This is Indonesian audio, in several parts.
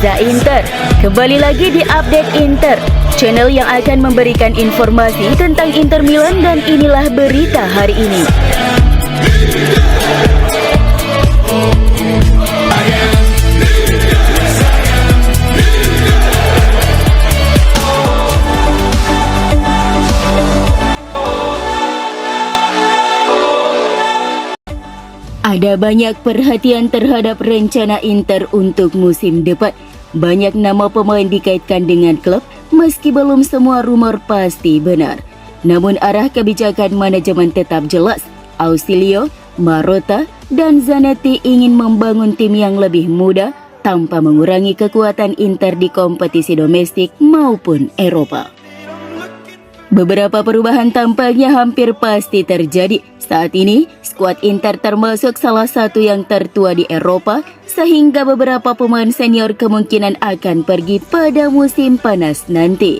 Reza Inter. Kembali lagi di Update Inter, channel yang akan memberikan informasi tentang Inter Milan, dan inilah berita hari ini. Ada banyak perhatian terhadap rencana Inter untuk musim depan. Banyak nama pemain dikaitkan dengan klub, meski belum semua rumor pasti benar. Namun arah kebijakan manajemen tetap jelas. Ausilio, Marotta, dan Zanetti ingin membangun tim yang lebih muda tanpa mengurangi kekuatan Inter di kompetisi domestik maupun Eropa. Beberapa perubahan tampaknya hampir pasti terjadi. Saat ini, skuad Inter termasuk salah satu yang tertua di Eropa, sehingga beberapa pemain senior kemungkinan akan pergi pada musim panas nanti.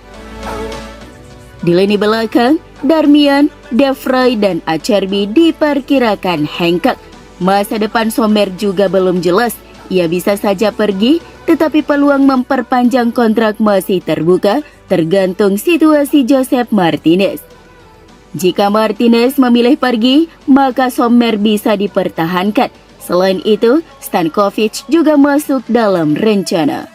Di lini belakang, Darmian, De Vrij, dan Acerbi diperkirakan hengkang. Masa depan Sommer juga belum jelas. Ia bisa saja pergi, tetapi peluang memperpanjang kontrak masih terbuka, tergantung situasi Josep Martinez. Jika Martinez memilih pergi, maka Sommer bisa dipertahankan. Selain itu, Stankovic juga masuk dalam rencana.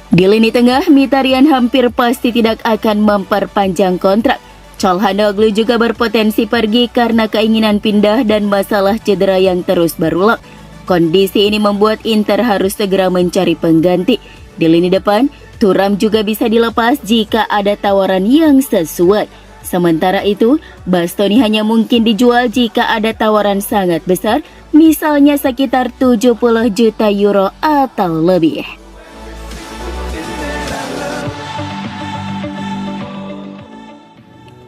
Di lini tengah, Mkhitaryan hampir pasti tidak akan memperpanjang kontrak. Calhanoglu juga berpotensi pergi karena keinginan pindah dan masalah cedera yang terus berulang. Kondisi ini membuat Inter harus segera mencari pengganti. Di lini depan, Thuram juga bisa dilepas jika ada tawaran yang sesuai. Sementara itu, Bastoni hanya mungkin dijual jika ada tawaran sangat besar, misalnya sekitar 70 juta euro atau lebih.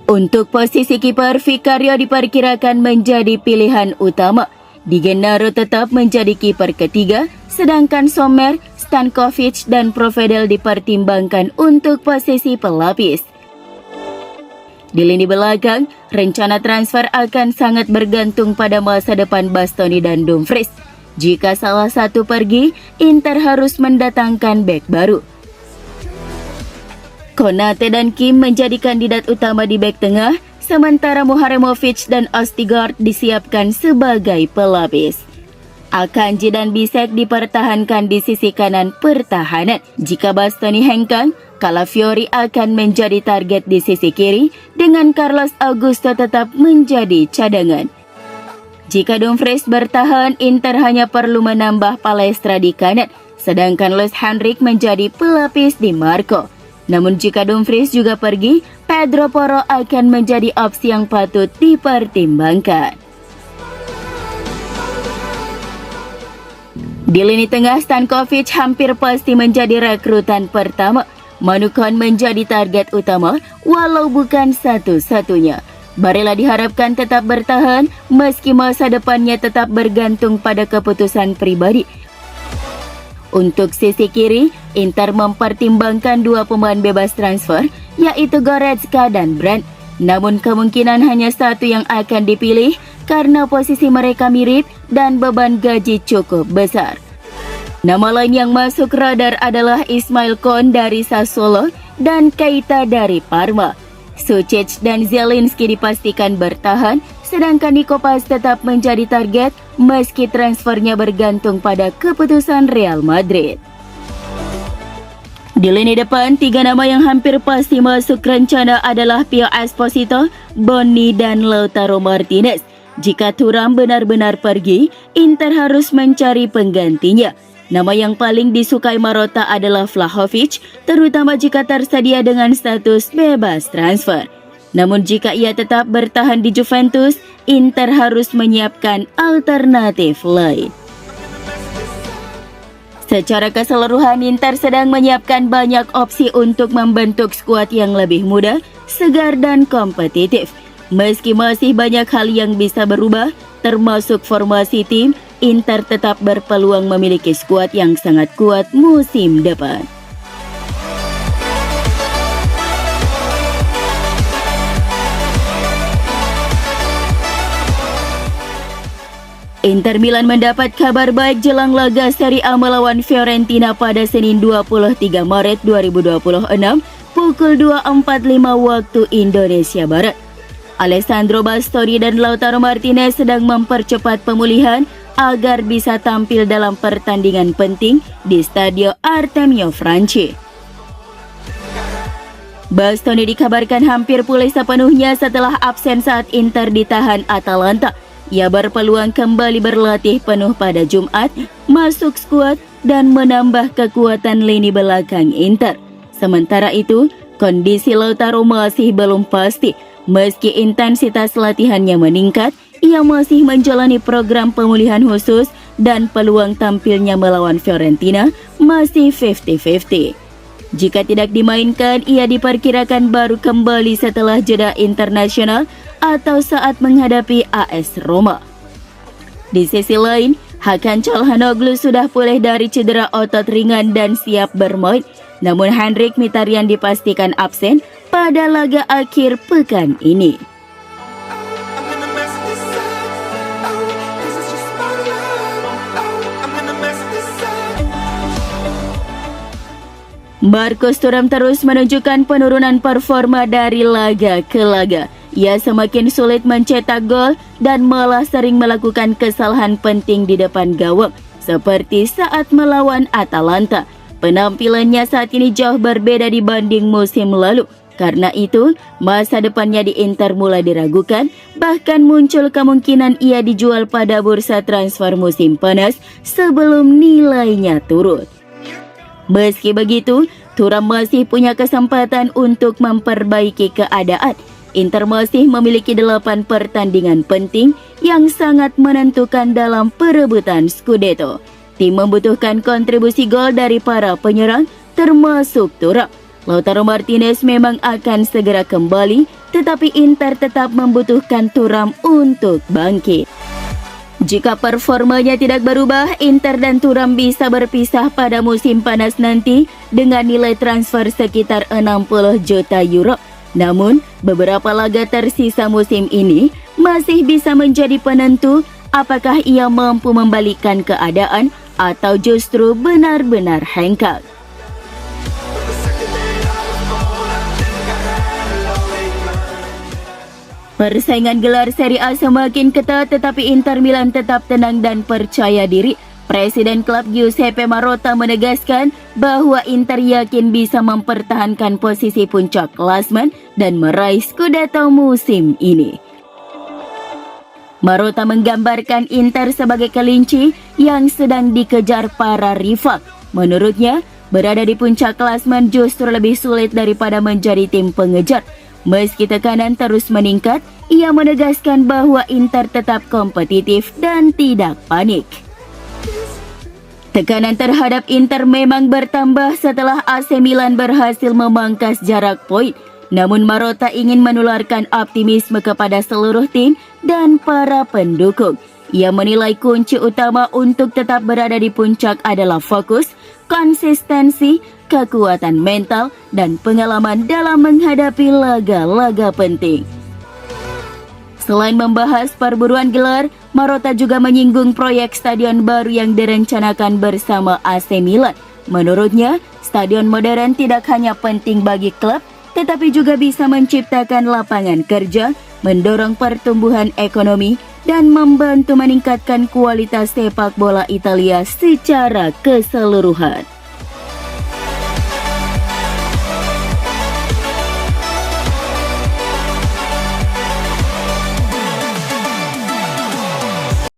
Untuk posisi kiper, Vicario diperkirakan menjadi pilihan utama. Di Gennaro tetap menjadi kiper ketiga, sedangkan Sommer, Stankovic, dan Provedel dipertimbangkan untuk posisi pelapis. Di lini belakang, rencana transfer akan sangat bergantung pada masa depan Bastoni dan Dumfries. Jika salah satu pergi, Inter harus mendatangkan bek baru. Konate dan Kim menjadi kandidat utama di bek tengah, sementara Muharemovic dan Ostigard disiapkan sebagai pelapis. Akanji dan Bisek dipertahankan di sisi kanan pertahanan. Jika Bastoni hengkang, Calafiori akan menjadi target di sisi kiri, dengan Carlos Augusto tetap menjadi cadangan. Jika Dumfries bertahan, Inter hanya perlu menambah Palestra di kanan, sedangkan Luis Henrique menjadi pelapis di Marco. Namun jika Dumfries juga pergi, Pedro Porro akan menjadi opsi yang patut dipertimbangkan. Di lini tengah, Stankovic hampir pasti menjadi rekrutan pertama. Manukan menjadi target utama, walau bukan satu-satunya. Barella diharapkan tetap bertahan, meski masa depannya tetap bergantung pada keputusan pribadi. Untuk sisi kiri, Inter mempertimbangkan dua pemain bebas transfer, yaitu Goretzka dan Brandt. Namun kemungkinan hanya satu yang akan dipilih karena posisi mereka mirip dan beban gaji cukup besar. Nama lain yang masuk radar adalah Ismail Kon dari Sassuolo dan Keita dari Parma. Sucic dan Zielinski dipastikan bertahan, sedangkan Nico Paz tetap menjadi target meski transfernya bergantung pada keputusan Real Madrid. Di lini depan, tiga nama yang hampir pasti masuk rencana adalah Pio Esposito, Bonni, dan Lautaro Martinez. Jika Thuram benar-benar pergi, Inter harus mencari penggantinya. Nama yang paling disukai Marotta adalah Vlahovic, terutama jika tersedia dengan status bebas transfer. Namun jika ia tetap bertahan di Juventus, Inter harus menyiapkan alternatif lain. Secara keseluruhan, Inter sedang menyiapkan banyak opsi untuk membentuk skuad yang lebih muda, segar, dan kompetitif. Meski masih banyak hal yang bisa berubah, termasuk formasi tim, Inter tetap berpeluang memiliki skuad yang sangat kuat musim depan. Inter Milan mendapat kabar baik jelang laga Serie A melawan Fiorentina pada Senin 23 Maret 2026 pukul 2.45 waktu Indonesia Barat. Alessandro Bastoni dan Lautaro Martinez sedang mempercepat pemulihan agar bisa tampil dalam pertandingan penting di Stadio Artemio Franchi. Bastoni dikabarkan hampir pulih sepenuhnya setelah absen saat Inter ditahan Atalanta. Ia berpeluang kembali berlatih penuh pada Jumat, masuk skuad dan menambah kekuatan lini belakang Inter. Sementara itu, kondisi Lautaro masih belum pasti. Meski intensitas latihannya meningkat, ia masih menjalani program pemulihan khusus dan peluang tampilnya melawan Fiorentina masih 50-50. Jika tidak dimainkan, ia diperkirakan baru kembali setelah jeda internasional atau saat menghadapi AS Roma. Di sisi lain, Hakan Çalhanoğlu sudah pulih dari cedera otot ringan dan siap bermain. Namun Henrikh Mkhitaryan dipastikan absen pada laga akhir pekan ini. Marcus Thuram terus menunjukkan penurunan performa dari laga ke laga. Ia semakin sulit mencetak gol dan malah sering melakukan kesalahan penting di depan gawang, seperti saat melawan Atalanta. Penampilannya saat ini jauh berbeda dibanding musim lalu. Karena itu, masa depannya di Inter mulai diragukan, bahkan muncul kemungkinan ia dijual pada bursa transfer musim panas sebelum nilainya turun. Meski begitu, Thuram masih punya kesempatan untuk memperbaiki keadaan. Inter masih memiliki 8 pertandingan penting yang sangat menentukan dalam perebutan Scudetto. Tim membutuhkan kontribusi gol dari para penyerang, termasuk Thuram. Lautaro Martinez memang akan segera kembali, tetapi Inter tetap membutuhkan Thuram untuk bangkit. Jika performanya tidak berubah, Inter dan Thuram bisa berpisah pada musim panas nanti dengan nilai transfer sekitar 60 juta euro. Namun, beberapa laga tersisa musim ini masih bisa menjadi penentu apakah ia mampu membalikkan keadaan atau justru benar-benar hengkang. Persaingan gelar Serie A semakin ketat, tetapi Inter Milan tetap tenang dan percaya diri. Presiden klub Giuseppe Marotta menegaskan bahwa Inter yakin bisa mempertahankan posisi puncak klasemen dan meraih Scudetto musim ini. Marotta menggambarkan Inter sebagai kelinci yang sedang dikejar para rival. Menurutnya, berada di puncak klasemen justru lebih sulit daripada menjadi tim pengejar. Meski tekanan terus meningkat, ia menegaskan bahwa Inter tetap kompetitif dan tidak panik. Tekanan terhadap Inter memang bertambah setelah AC Milan berhasil memangkas jarak poin. Namun Marotta ingin menularkan optimisme kepada seluruh tim dan para pendukung. Ia menilai kunci utama untuk tetap berada di puncak adalah fokus, konsistensi, kekuatan mental, dan pengalaman dalam menghadapi laga-laga penting. Selain membahas perburuan gelar, Marotta juga menyinggung proyek stadion baru yang direncanakan bersama AC Milan. Menurutnya, stadion modern tidak hanya penting bagi klub, tetapi juga bisa menciptakan lapangan kerja, mendorong pertumbuhan ekonomi, dan membantu meningkatkan kualitas sepak bola Italia secara keseluruhan.